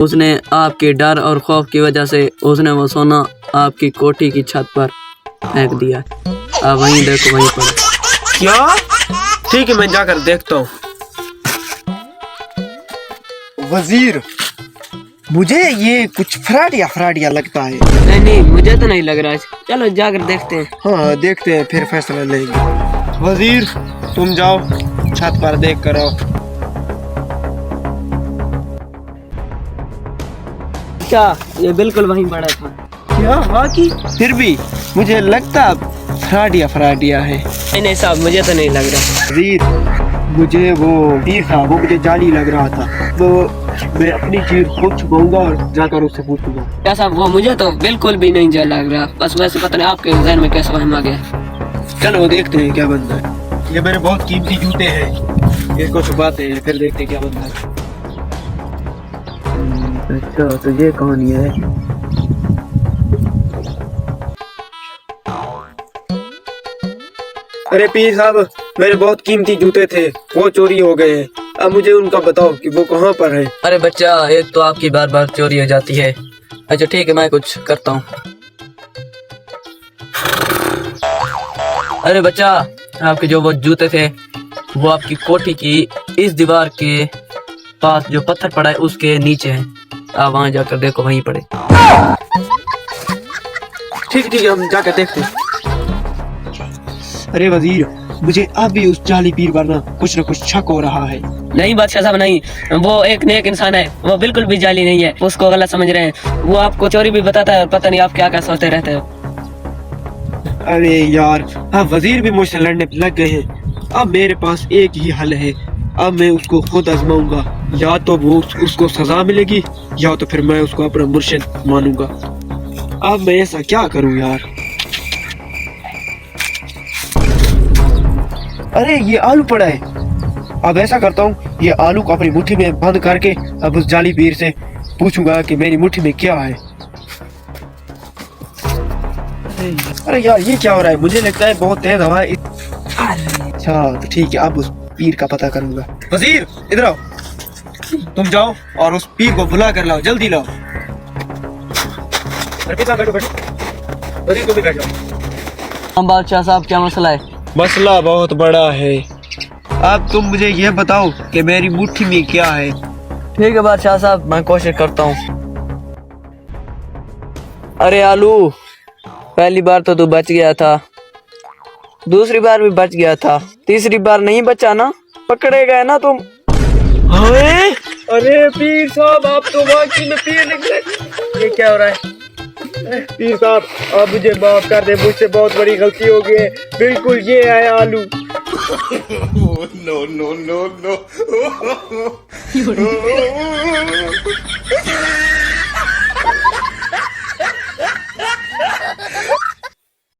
उसने आपके डर और खौफ की वजह से उसने वो सोना आपकी कोठी की छत पर फेंक दिया। आप वहीं देखो, वहीं पर। क्या? ठीक है, मैं जाकर देखता हूँ। वजीर, मुझे ये कुछ फ्राडिया लगता है। नहीं, मुझे तो नहीं लग रहा है। चलो जाकर देखते हैं। हाँ, देखते हैं, फिर फैसला लेंगे। वजीर, तुम जाओ छत पर देख कर आओ। क्या ये बिल्कुल वहीं पड़ा था? क्या वाकई? फिर भी मुझे लगता फ्राडिया है। नहीं साहब, मुझे तो नहीं लग रहा। वजीर, मुझे वो तीर था, वो मुझे जाली लग रहा था। तो मैं अपनी चीज खुद छुपाऊंगा और जाकर उससे पूछूंगा। क्या साहब, वो मुझे तो बिल्कुल भी नहीं जा लग रहा। बस वैसे पता नहीं आपके जहन में कैसा वहम आ गया। चलो देखते हैं क्या बनता है। ये मेरे बहुत कीमती जूते हैं, इसको छुपाते हैं, फिर देखते हैं क्या बनता है। अच्छा, तो ये कहानी है। अरे पीर साहब, मेरे बहुत कीमती जूते थे, वो चोरी हो गए हैं। अब मुझे उनका बताओ कि वो कहाँ पर है। अरे बच्चा, एक तो आपकी बार बार चोरी हो जाती है। अच्छा ठीक है, मैं कुछ करता हूँ। अरे बच्चा, आपके जो वो जूते थे वो आपकी कोठी की इस दीवार के पास जो पत्थर पड़ा है उसके नीचे है। आप वहां जाकर देखो, वहीं पड़े। ठीक है, हम जाकर देखते हैं। अरे वजीर, मुझे अब भी उस जाली पीर पर ना कुछ शक हो रहा है। नहीं बादशाह साहब, नहीं, वो एक नेक इंसान है, वो बिल्कुल भी जाली नहीं है। उसको गलत समझ रहे हैं। वो आपको चोरी भी बताता है और पता नहीं आप क्या क्या सोचते रहते हो। अरे यार, हाँ, वजीर भी मुझसे लड़ने लग गए हैं। अब मेरे पास एक ही हल है। अब मैं उसको खुद आजमाऊंगा। या तो वो उसको सजा मिलेगी, या तो फिर मैं उसको अपना मुर्शिद मानूंगा। अब मैं ऐसा क्या करूं यार? अरे ये आलू पड़ा है। अब ऐसा करता हूँ, ये आलू को अपनी मुट्ठी में बंद करके अब उस जाली पीर से पूछूंगा कि मेरी मुट्ठी में क्या है। अरे यार, ये क्या हो रहा है? मुझे लगता है बहुत तेज हवा है। अच्छा तो ठीक है, अब उस पीर का पता करूंगा। वजीर, इधर आओ। तुम जाओ और उस पीर को बुला कर लाओ, जल्दी लाओ। बैठो। वजीर को भी बैठ जाओ। हम बादशाह साहब, क्या मसला है? मसला बहुत बड़ा है। अब तुम मुझे ये बताओ कि मेरी मुट्ठी में क्या है। ठीक है बादशाह साहब, मैं कोशिश करता हूँ। अरे आलू, पहली बार तो तू बच गया था, दूसरी बार भी बच गया था, तीसरी बार नहीं बचा ना? पकड़े गए ना तुम? अरे पीर साहब, आप तो वाकई में पीर निकले। ये क्या हो रहा है? पीर साहब, आप मुझे माफ कर दे, मुझसे बहुत बड़ी गलती हो गई है। बिल्कुल ये है आलू। no.